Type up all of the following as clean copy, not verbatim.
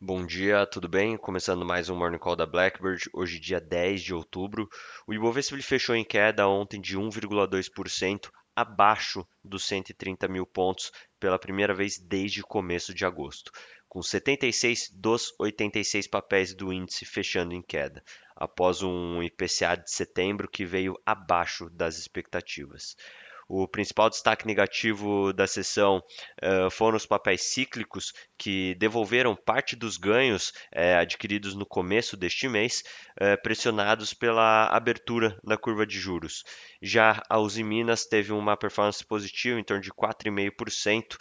Bom dia, tudo bem? Começando mais um Morning Call da Blackbird, hoje dia 10 de outubro. O Ibovespa ele fechou em queda ontem de 1,2%, abaixo dos 130 mil pontos pela primeira vez desde o começo de agosto, com 76 dos 86 papéis do índice fechando em queda, após um IPCA de setembro que veio abaixo das expectativas. O principal destaque negativo da sessão foram os papéis cíclicos, que devolveram parte dos ganhos adquiridos no começo deste mês, pressionados pela abertura da curva de juros. Já a Uzi Minas teve uma performance positiva, em torno de 4,5%,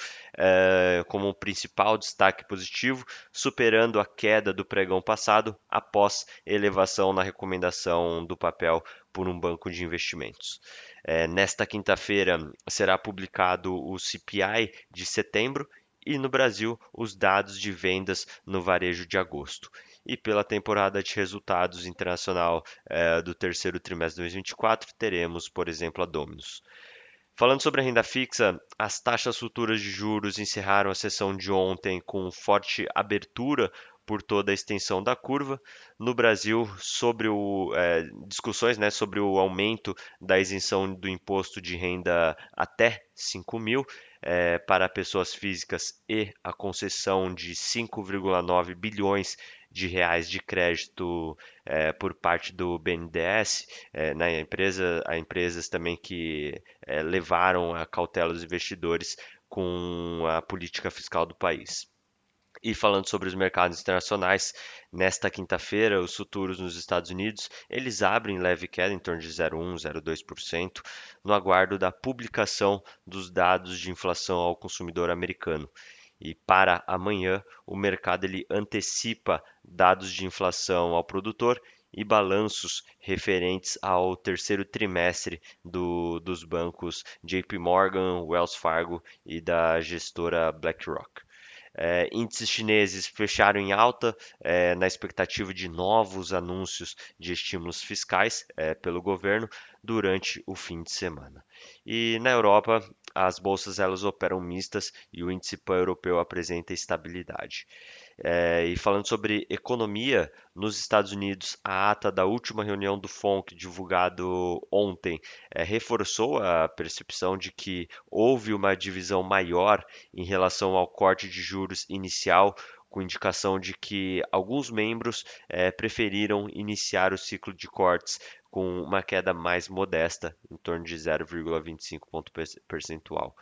como principal destaque positivo, superando a queda do pregão passado após elevação na recomendação do papel por um banco de investimentos. Nesta quinta-feira será publicado o CPI de setembro e no Brasil os dados de vendas no varejo de agosto. E pela temporada de resultados internacional do terceiro trimestre de 2024, teremos, por exemplo, a Domino's. Falando sobre a renda fixa, as taxas futuras de juros encerraram a sessão de ontem com forte abertura por toda a extensão da curva. No Brasil, discussões, né, sobre o aumento da isenção do imposto de renda até 5 mil para pessoas físicas e a concessão de 5,9 bilhões de reais de crédito por parte do BNDES, a empresas também que levaram a cautela dos investidores com a política fiscal do país. E falando sobre os mercados internacionais, nesta quinta-feira, os futuros nos Estados Unidos, eles abrem leve queda em torno de 0,1, 0,2%, no aguardo da publicação dos dados de inflação ao consumidor americano. E para amanhã, o mercado ele antecipa dados de inflação ao produtor e balanços referentes ao terceiro trimestre dos bancos JP Morgan, Wells Fargo e da gestora BlackRock. Índices chineses fecharam em alta na expectativa de novos anúncios de estímulos fiscais pelo governo durante o fim de semana. E na Europa, as bolsas elas operam mistas e o índice pan-europeu apresenta estabilidade. E falando sobre economia, nos Estados Unidos, a ata da última reunião do FONC, divulgado ontem, reforçou a percepção de que houve uma divisão maior em relação ao corte de juros inicial, com indicação de que alguns membros preferiram iniciar o ciclo de cortes com uma queda mais modesta, em torno de 0,25 ponto percentual.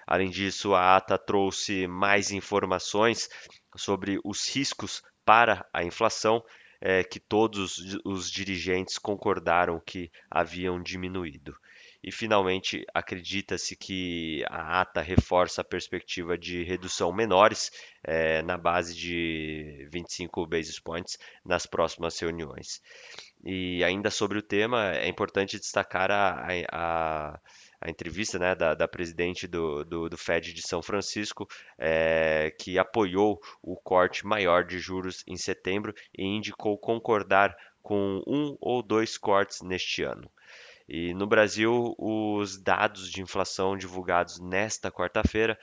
Além disso, a ata trouxe mais informações sobre os riscos para a inflação, que todos os dirigentes concordaram que haviam diminuído. E, finalmente, acredita-se que a ata reforça a perspectiva de redução menores, na base de 25 basis points nas próximas reuniões. E ainda sobre o tema, é importante destacar a entrevista, né, da presidente do Fed de São Francisco, que apoiou o corte maior de juros em setembro e indicou concordar com um ou dois cortes neste ano. E no Brasil, os dados de inflação divulgados nesta quarta-feira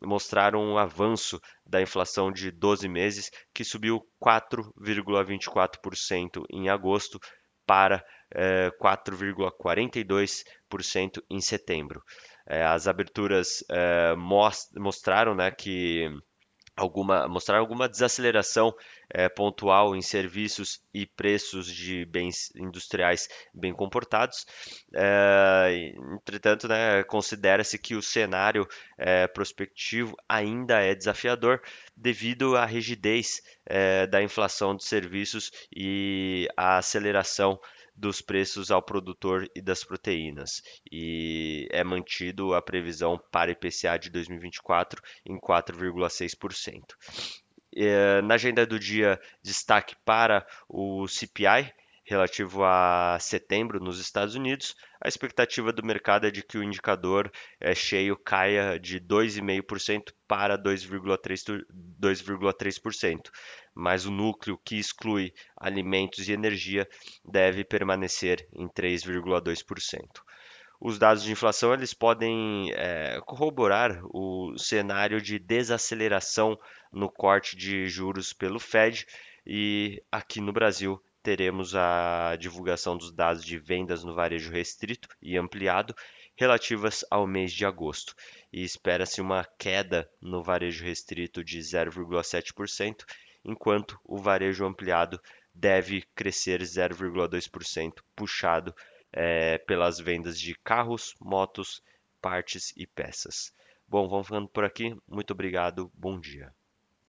mostraram um avanço da inflação de 12 meses, que subiu 4,24% em agosto para 4,42% em setembro. As aberturas mostraram, né, que mostraram alguma desaceleração pontual em serviços e preços de bens industriais bem comportados. Entretanto, né, considera-se que o cenário prospectivo ainda é desafiador devido à rigidez da inflação de serviços e à aceleração dos preços ao produtor e das proteínas. E é mantido a previsão para IPCA de 2024 em 4,6%. Na agenda do dia, destaque para o CPI, relativo a setembro nos Estados Unidos. A expectativa do mercado é de que o indicador cheio caia de 2,5% para 2,3%, mas o núcleo que exclui alimentos e energia deve permanecer em 3,2%. Os dados de inflação eles podem corroborar o cenário de desaceleração no corte de juros pelo Fed e aqui no Brasil teremos a divulgação dos dados de vendas no varejo restrito e ampliado relativas ao mês de agosto. E espera-se uma queda no varejo restrito de 0,7%, enquanto o varejo ampliado deve crescer 0,2%, puxado pelas vendas de carros, motos, partes e peças. Bom, vamos ficando por aqui. Muito obrigado. Bom dia.